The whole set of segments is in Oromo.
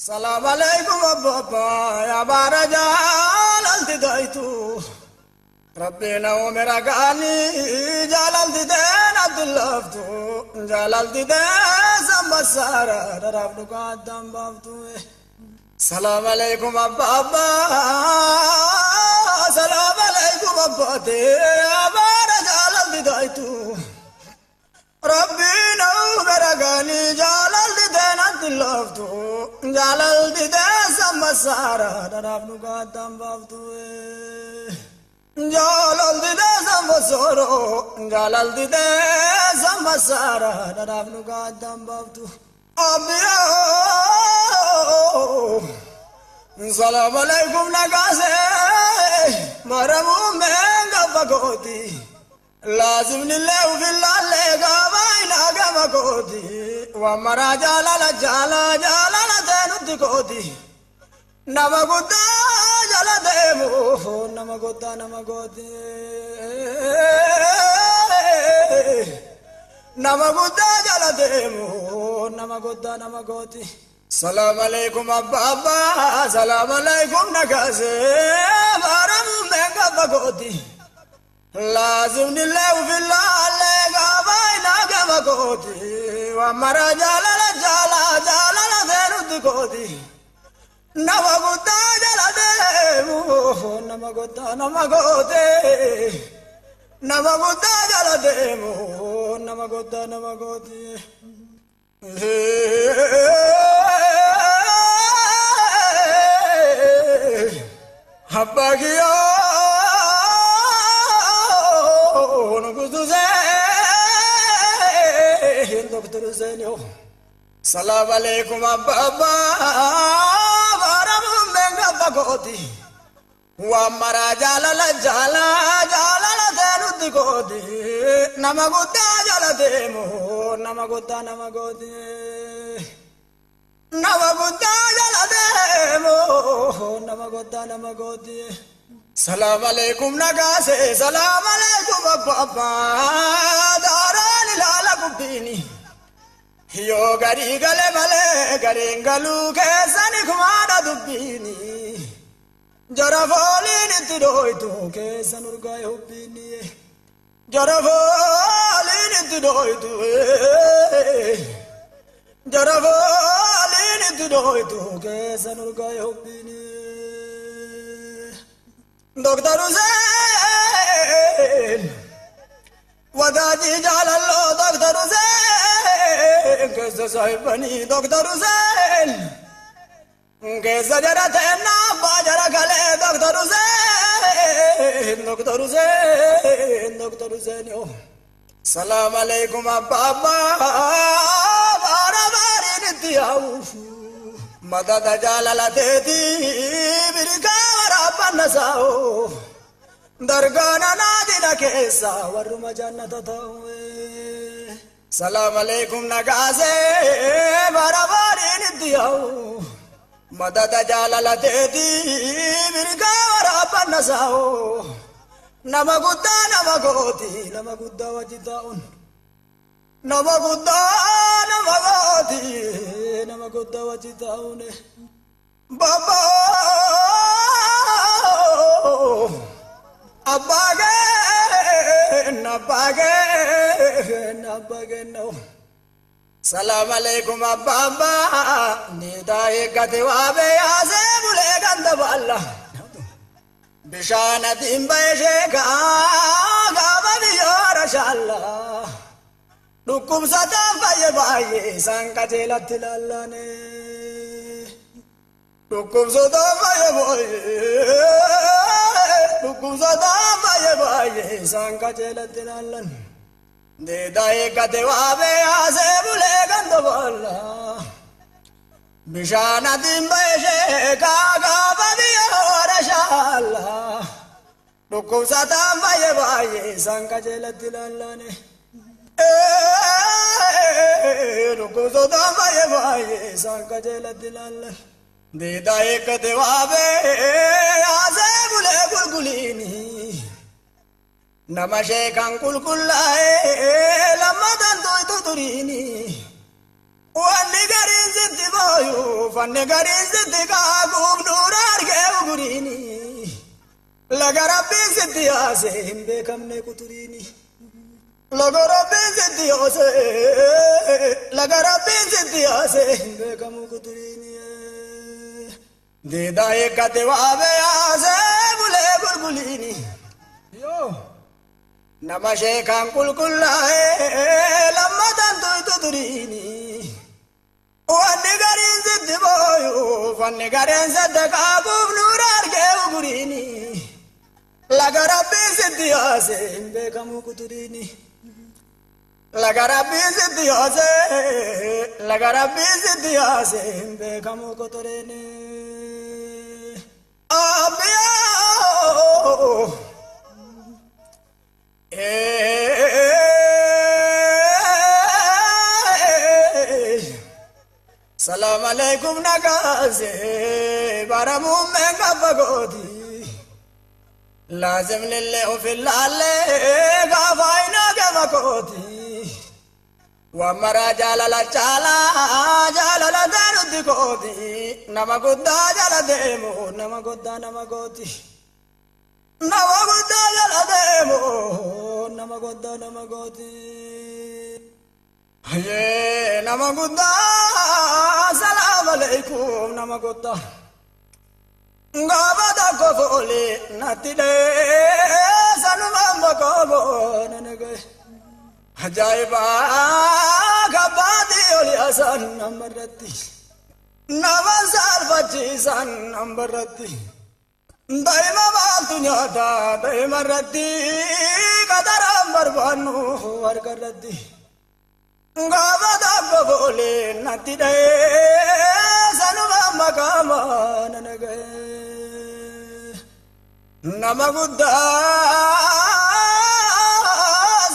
سلام عليكم أبا يا بارجال التدايتو ربنا ومرا قاني جلال دين عبد اللفتو جلال دين سمسارة ربنا قدام بابتو سلام عليكم أبا سلام عليكم أبا يا بارجال التدايتو ربنا ومرقاني جلال دين عبد اللفتو جلال دين سمسارة ربنا قدام بابتو جلال دين سمسارة جلال دين سمسارة ربنا قدام بابتو أبيو سلام عليكم نقاسي مرمو من قفقوتي لازم نلو في اللالي قابينا قفقوتي ومرا جالالا جالالا تينو تكوتي نما قدا جالا ديمو نما قدا نما قدا جالا ديمو نما قدا سلام عليكم أبا سلام عليكم نقاسي مرمو من قفقوتي لازم نلو في اللالي قابينا قفقوتي ومرا جالالا جالالا تينو تكوتي نما قدا جالا ديمو نما قدا نما قدا جالا ديمو نما قدا Habagio nukudu zain doktor zainyo Salam alaikum abba baramu menga bagoti wa mara jalala tenu digodi namagoda jala demo namagoda namagoda jala demo namagoda Salam alaikum nagase salam alaikum abba darani lala kubini Yo gari gale male garingalu kesani kumada dubbini Jara folini tidoitu kesan urgai hubbini Jara folini tidoitu Jara folini tidoitu kesan urgai hubbini Doktor Hussein Wadaji jalallo Doktor Hussein Kesa sahibani Doktor Hussein Kesa jara tenna bajara kale Doktor Hussein Doktor Hussein yo Salam alaikum abba barabari nitiyau Madada jalala teti birka warabana sao Dargana nadina kesa waruma jannata tawe Salam alaikum nagase barabari nitiyau Madada jalala teti birka warabana sao Namagudda wajitaun Namagudda wajitaun Baba Abbagen no Salam alaikum abba Nida ekate wabe ase bule ganda balla Bishana dimba sheka gaba biyara shalla Dukum satam baye sanka jelatilallane Dukum satam baye sanka jelatilallane Nida ekate wabe ase bule ganda balla Bishana dimba sheka gaba biyara shalla Dukum satam baye sanka jelatilallane Dukum satam baye sanka jelatilallane Dida ekate wabe ase bule gulgulini Namashe kan kulkullae lamadan turini والنجارين زد بايو فالنجارين زد كاكوب نور أرجع وغريني لقى ربي زد ياسين بكم نكتريني لقى ربي زد ياسين لقى ربي زد ياسين بكم نكتريني ديداي كتوا بياسين بولي بربوليني يو نمشي كان كل لما تنتو تدريني والنجارين زد بايو فالنجارين زد كاكوب نور أرجع وغريني لقى ربي زد ياسين بكم كتريني لقى ربي زد ياسين لقى ربي زد ياسين بكم كتريني أبيو سلام عليكم نقاسي برمو من قفقودي لازم لله في اللالي قفاينا قفقودي ومرا جالا جالا دانو ديكودي نما قدا جالا ديمو نما قدي نما قدا جالا ديمو نما قدي هيه نما قدا سلام عليكم نما قدا غابا كفولي نتيلي سنما مكوبو ننغي عجائبا كبادي ولي أسان نمبرتي نما سالفتي سان نمبرتي دايما بالتو نياتا دايما ردي قدرام بربانو ورقردي غابا كفولي نتيلي سنما مكاما ننغي نما قدا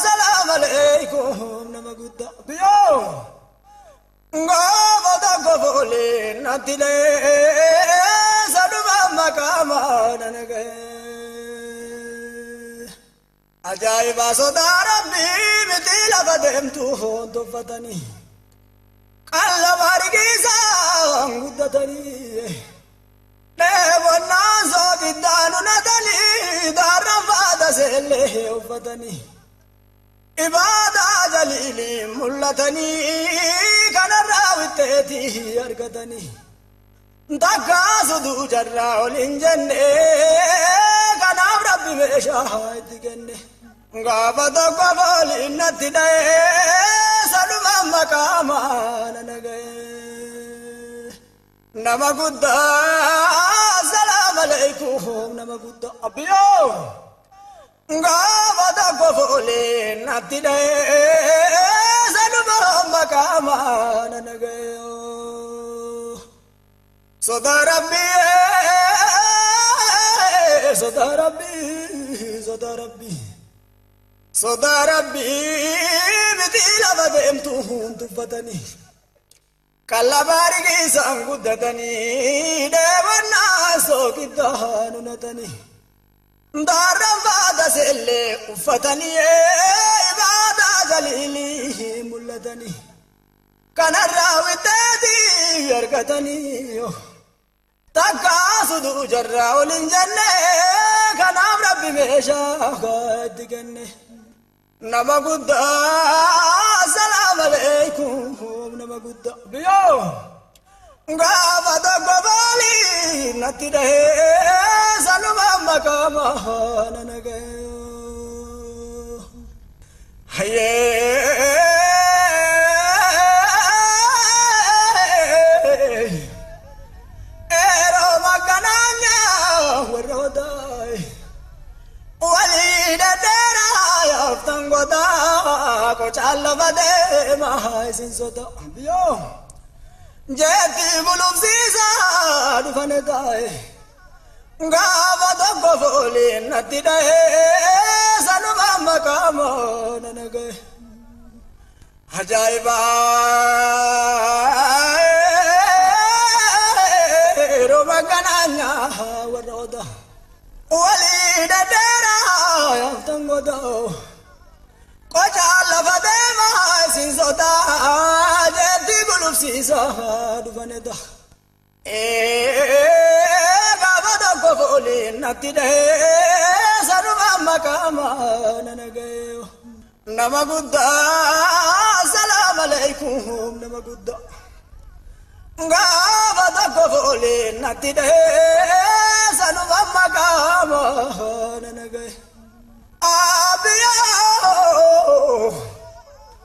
سلام عليكم نما قدا بيو غابا كفولي نتيلي سنما مكاما ننغي عجائبا صدا ربي مثل بدمتو هون تفتني قلب هرقيسا قدتني لبنا صوت الدانو نتلي دارنا فادا سيلي وفتني إبادة جليلي ملتني كان الراوتتي أرقتني دقا صدو جرى والإنجن كان ربي مشاهد جنة غابة دقا فالإنة داي سلما مكاما ننغي نما قدا سلام عليكم نما قدا أبيو غابة دقا فالإنة داي سلما مكاما ننغي صدى ربي صدى ربي صدى ربي صدى ربي مثل بدمتو تفتني كلا بارقي سانقدتني ديبنا سوكدان نتني دارم فادا سلي وفتني عبادة جليلي ملتني كان الراوتتي يرقتني تقاصدو جرى والإنجنة كان ربي ميشا قد جنة نما قدا سلام عليكم نما قدا بيو غابة قبالي نتره سنما مكاما ننغيو هيه Calla vade mai sin sota bio jeti bulum sisa du fane dai gava do gofoli nati dai sanu mama kamo nanage ajaiba ro magananya waroda wali da dera tangodo Calla fadema sin sota jeti gulub barsiisa dhufanedha. Gaafata kofooliin natti dhahee sanuma maqaama nana gaheeyo. Nama guddaa salaam aleikum nama guddaa. Gaafata kofooliin natti dhahee sanuma maqaama nana gahe. Abiyoo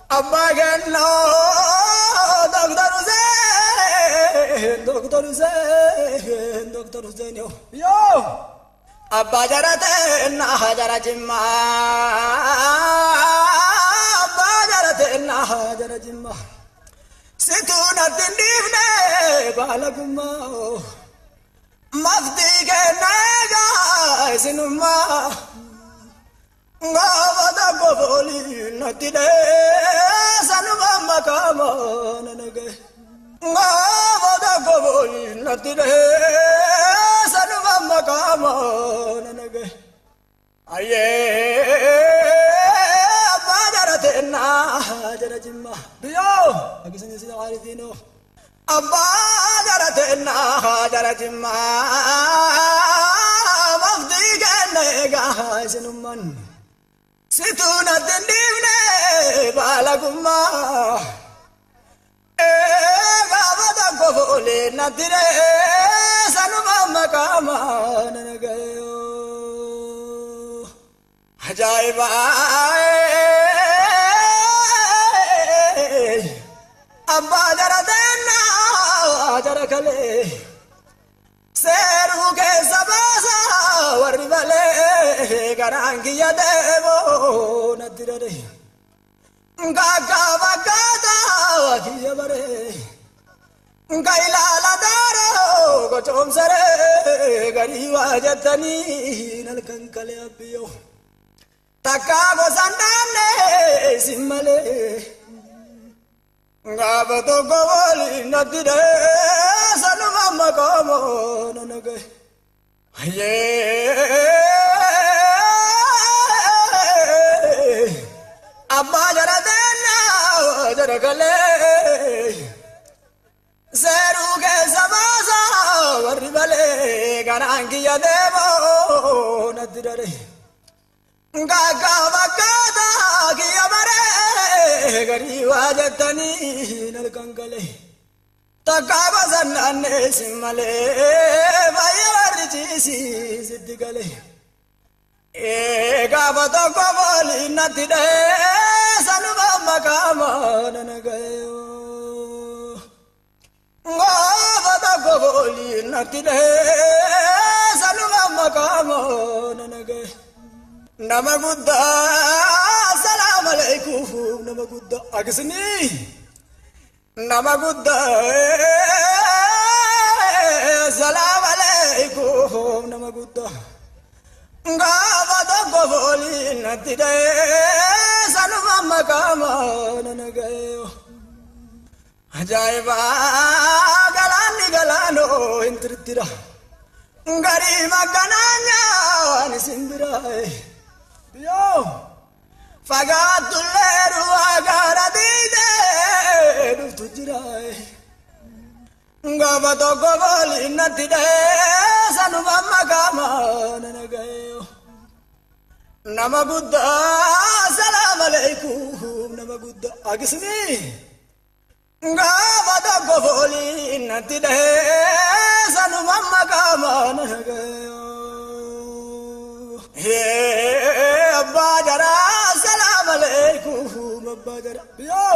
abbaa kennoo Doktor Hussein yo abba jarate na hajara jimma abba jarate na hajara jimma situna dindifne balagumma mafdi ke naga sinumma ngawada goboli natide sanuma makama nanage ngawada goboli natide sanuma makama nanage aye abadarate na jarajimma biyo agisani sida arifino abadarate na jarajimma mafdi ganega sinumman situna dindifne balagumma gavada gofole natire sanuma makama nanagayo ajaiba abba jaradena jarakale seru ke sabasa waribale garangi yadebo nadirare gaga bagada wakiyabare gailala daro gochom sare gari wajatani nalkan kale abiyo takago sandane simale gabato gowali nadire sanuma makamo nanage aye abba jaradena jarakale seru ke sabasa waribale garangi yadebo nadirare gaga bagada kiyamare gari wajatani nalkankale takaba sanane simale bayarjisi siddigale gaafata kofoli natide sanuma makama nanagayo gaafata kofoli natide sanuma makama nanagayo nama gudda salaam aleikum nama gudda agisni nama gudda salaam aleikum nama gudda gavada gofoli natide sanuma makama nanagayo ajaiba galani galano intirtira gari magananya nisimbira yo fagatuleru agaradide dutujira gavada gofoli natide sanuma makama nanagayo nama gudda salaam aleikum nama gudda agisni gavada gofoli natide sanuma makama nanagayo he abba jara salaam aleikum abba jara yo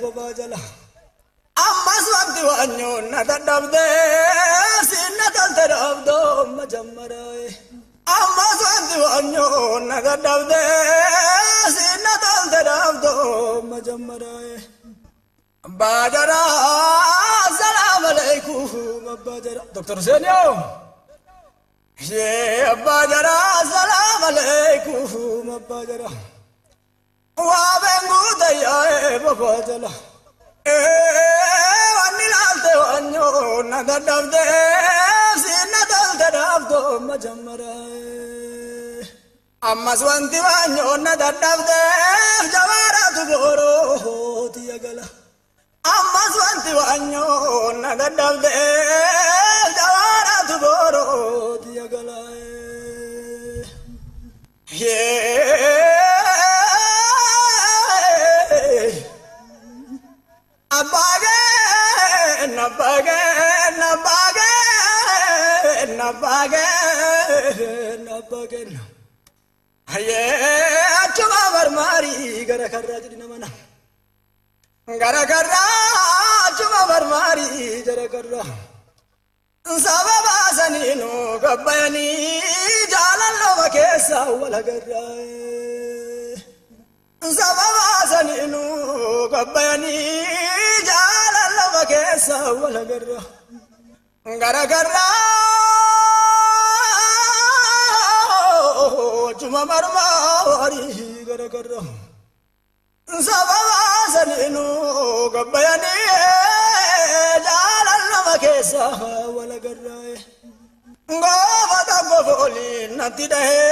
baba ammas waqti wanyo nadabde sinna taltarabdo majammarae ammas waqti wanyo nadabde sinna taltarabdo majammarae bajara salaam aleikum bajara Dr. Hussein yo ye bajara salaam aleikum bajara wa bengu daya baba jala wanilalte wanyo nadabde sinna taltarabdo majammarae ammas wanti waanyoonna dadhabdeef jawaaratu boorooti agala ammas wanti waanyoonna dadhabdeef jawaaratu boorooti agala Nabage, nabage, nabage, nabage. Aye, achuma barmari gara karra jadi namana. Gara karra, achuma barmari gara karra. Sababa saninu gabbayani jalan lo makesa wala garra. Sababa saninu gabbayani jalan lo makesa wala garra. Gara garra. Chuma marmari gara gara sababa saninu gabbayani jalan nama kesa wala gara gobata gofoli nati dahe